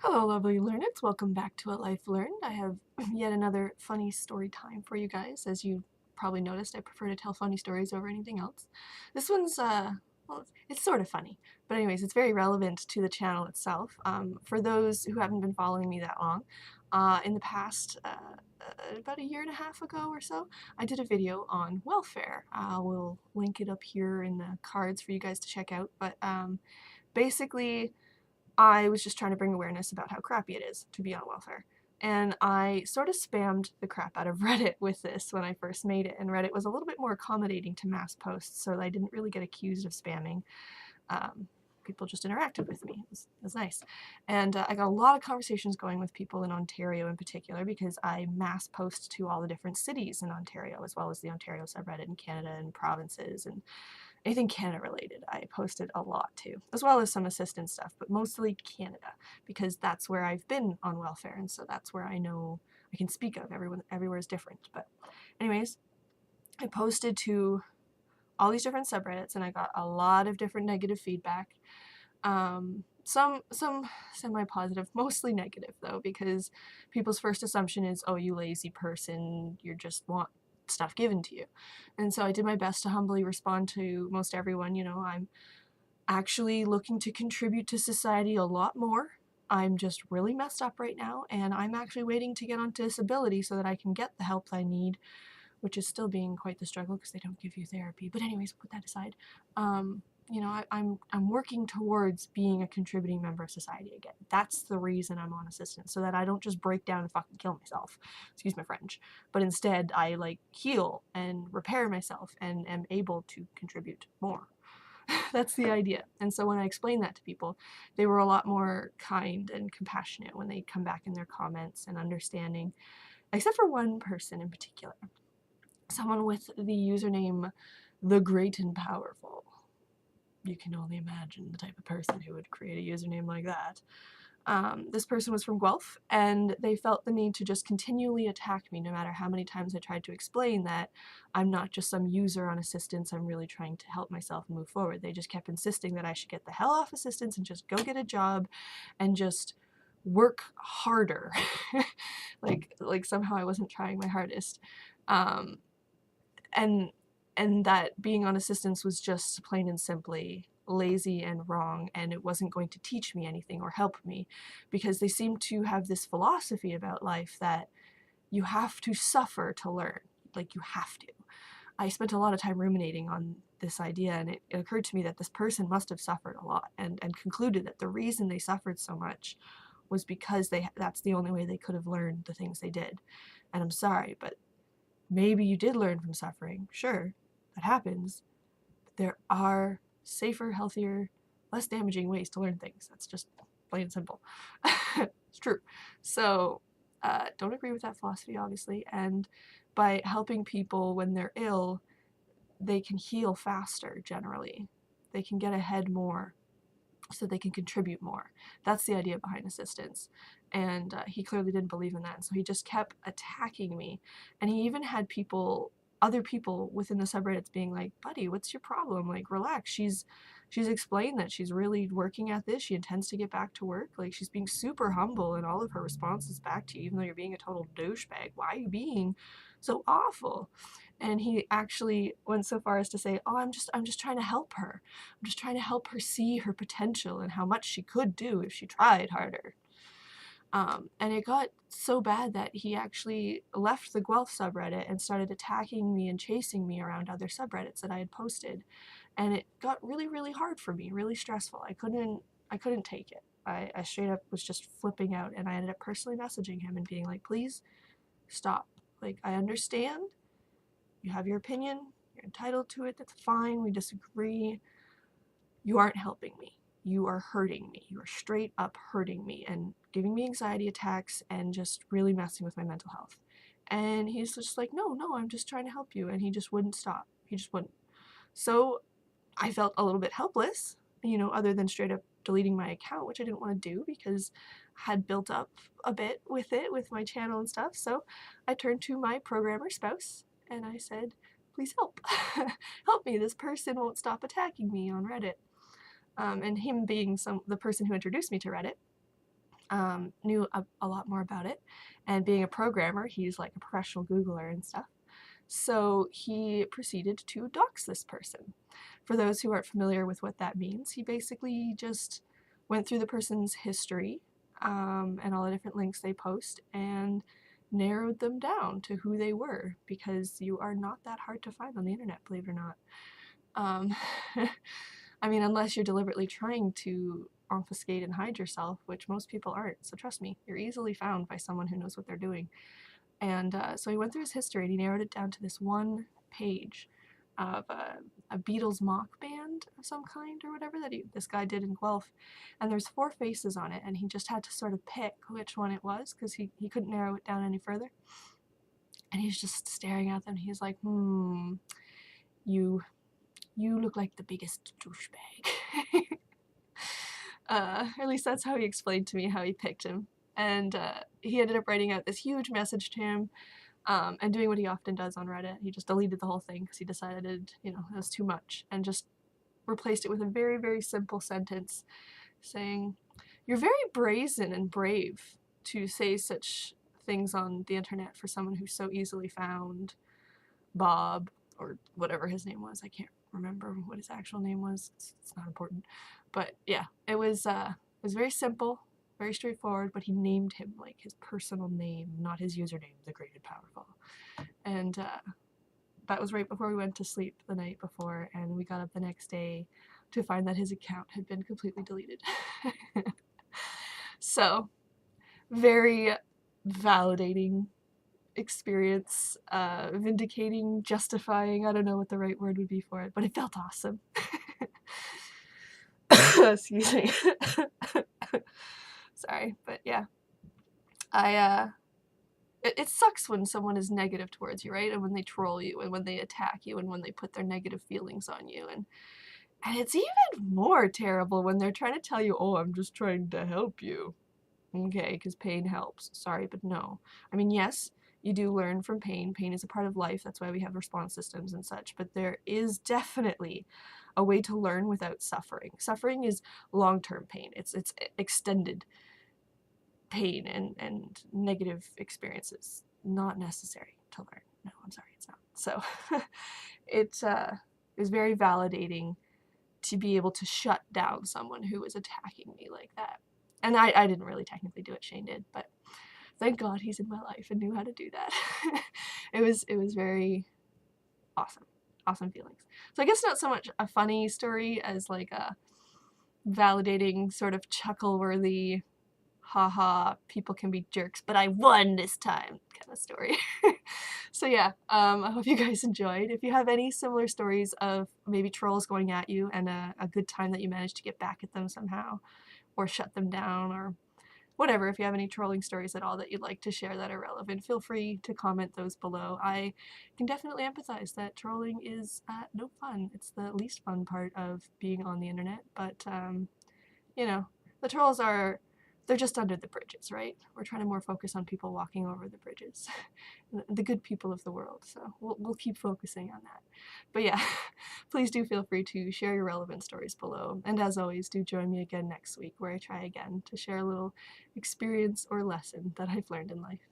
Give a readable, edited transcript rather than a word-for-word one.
Hello, lovely learners. Welcome back to A Life Learned. I have yet another funny story time for you guys. As you probably noticed, I prefer to tell funny stories over anything else. This one's, well, it's sort of funny. But anyways, it's very relevant to the channel itself. For those who haven't been following me that long, in the past, about a year and a half ago or so, I did a video on welfare. We'll link it up here in the cards for you guys to check out. But basically, I was just trying to bring awareness about how crappy it is to be on welfare. And I sort of spammed the crap out of Reddit with this when I first made it, and Reddit was a little bit more accommodating to mass posts, so I didn't really get accused of spamming. People just interacted with me. It was nice. And I got a lot of conversations going with people in Ontario in particular because I mass post to all the different cities in Ontario, as well as the Ontario subreddit in Canada and provinces and anything Canada related. I posted a lot too, as well as some assistance stuff, but mostly Canada because that's where I've been on welfare, and so that's where I know I can speak of. Everywhere is different. But anyways, I posted to all these different subreddits and I got a lot of different negative feedback. Some semi-positive, mostly negative though, because people's first assumption is, oh, you lazy person, you just want stuff given to you. And so I did my best to humbly respond to most everyone. I'm actually looking to contribute to society a lot more. I'm just really messed up right now, and I'm actually waiting to get on disability so that I can get the help I need, which is still being quite the struggle because they don't give you therapy. But anyways, put that aside. I'm working towards being a contributing member of society again. That's the reason I'm on assistance, so that I don't just break down and fucking kill myself. Excuse my French. But instead, I heal and repair myself and am able to contribute more. That's the idea. And so when I explained that to people, they were a lot more kind and compassionate when they come back in their comments and understanding, except for one person in particular. Someone with the username The Great and Powerful. You can only imagine the type of person who would create a username like that. This person was from Guelph, and they felt the need to just continually attack me no matter how many times I tried to explain that I'm not just some user on assistance, I'm really trying to help myself and move forward. They just kept insisting that I should get the hell off assistance and just go get a job and just work harder. like somehow I wasn't trying my hardest. And and that being on assistance was just plain and simply lazy and wrong, and it wasn't going to teach me anything or help me, because they seem to have this philosophy about life that you have to suffer to learn. You have to. I spent a lot of time ruminating on this idea, and it occurred to me that this person must have suffered a lot, and concluded that the reason they suffered so much was because that's the only way they could have learned the things they did. And I'm sorry, but maybe you did learn from suffering. Sure, that happens. But there are safer, healthier, less damaging ways to learn things. That's just plain and simple. It's true. So, don't agree with that philosophy, obviously. And by helping people when they're ill, they can heal faster, generally. They can get ahead more so they can contribute more. That's the idea behind assistance. And he clearly didn't believe in that. And so he just kept attacking me. And he even had other people within the subreddits being like, buddy, what's your problem? Relax. She's explained that she's really working at this. She intends to get back to work. She's being super humble in all of her responses back to you, even though you're being a total douchebag. Why are you being so awful? And he actually went so far as to say, oh, I'm just trying to help her. I'm just trying to help her see her potential and how much she could do if she tried harder. And it got so bad that he actually left the Guelph subreddit and started attacking me and chasing me around other subreddits that I had posted. And it got really, really hard for me, really stressful. I couldn't take it. I straight up was just flipping out, and I ended up personally messaging him and being like, please stop. I understand. You have your opinion. You're entitled to it. That's fine. We disagree. You aren't helping me. You are hurting me. You are straight up hurting me and giving me anxiety attacks and just really messing with my mental health. And he's just like, no, I'm just trying to help you. And he just wouldn't stop. He just wouldn't. So I felt a little bit helpless, other than straight up deleting my account, which I didn't want to do because I had built up a bit with it, with my channel and stuff. So I turned to my programmer spouse and I said, please help. Help me. This person won't stop attacking me on Reddit. And him being the person who introduced me to Reddit, knew a lot more about it. And being a programmer, he's like a professional Googler and stuff. So he proceeded to dox this person. For those who aren't familiar with what that means, he basically just went through the person's history and all the different links they post and narrowed them down to who they were, because you are not that hard to find on the internet, believe it or not. I mean, unless you're deliberately trying to obfuscate and hide yourself, which most people aren't. So trust me, you're easily found by someone who knows what they're doing. And so he went through his history and he narrowed it down to this one page of a Beatles mock band of some kind or whatever that this guy did in Guelph. And there's 4 faces on it, and he just had to sort of pick which one it was because he couldn't narrow it down any further. And he's just staring at them. He's like, you look like the biggest douchebag. At least that's how he explained to me how he picked him. And he ended up writing out this huge message to him, and doing what he often does on Reddit. He just deleted the whole thing because he decided, it was too much, and just replaced it with a very, very simple sentence saying, "You're very brazen and brave to say such things on the internet for someone who's so easily found, Bob," or whatever his name was. I can't remember what his actual name was. It's not important. But yeah, it was very simple, very straightforward, but he named him like his personal name, not his username, the Great and Powerful. And that was right before we went to sleep the night before, and we got up the next day to find that his account had been completely deleted. So, very validating experience, vindicating, justifying, I don't know what the right word would be for it, but it felt awesome. Excuse me. Sorry, but yeah. It sucks when someone is negative towards you, right? And when they troll you, and when they attack you, and when they put their negative feelings on you. And it's even more terrible when they're trying to tell you, oh, I'm just trying to help you. Okay, because pain helps. Sorry, but no. I mean, yes, you do learn from pain. Pain is a part of life. That's why we have response systems and such. But there is definitely a way to learn without suffering. Suffering is long-term pain. It's extended pain and negative experiences. Not necessary to learn. No, I'm sorry, it's not. So it is very validating to be able to shut down someone who is attacking me like that. And I didn't really technically do it, Shane did, but thank God he's in my life and knew how to do that. It was very awesome. Awesome feelings. So I guess not so much a funny story as like a validating, sort of chuckle-worthy, haha, people can be jerks, but I won this time kind of story. So yeah, I hope you guys enjoyed. If you have any similar stories of maybe trolls going at you and a good time that you managed to get back at them somehow, or shut them down, or whatever, if you have any trolling stories at all that you'd like to share that are relevant, feel free to comment those below. I can definitely empathize that trolling is no fun. It's the least fun part of being on the internet, but the trolls they're just under the bridges, right? We're trying to more focus on people walking over the bridges, the good people of the world, so we'll keep focusing on that. But yeah, please do feel free to share your relevant stories below, and as always, do join me again next week where I try again to share a little experience or lesson that I've learned in life.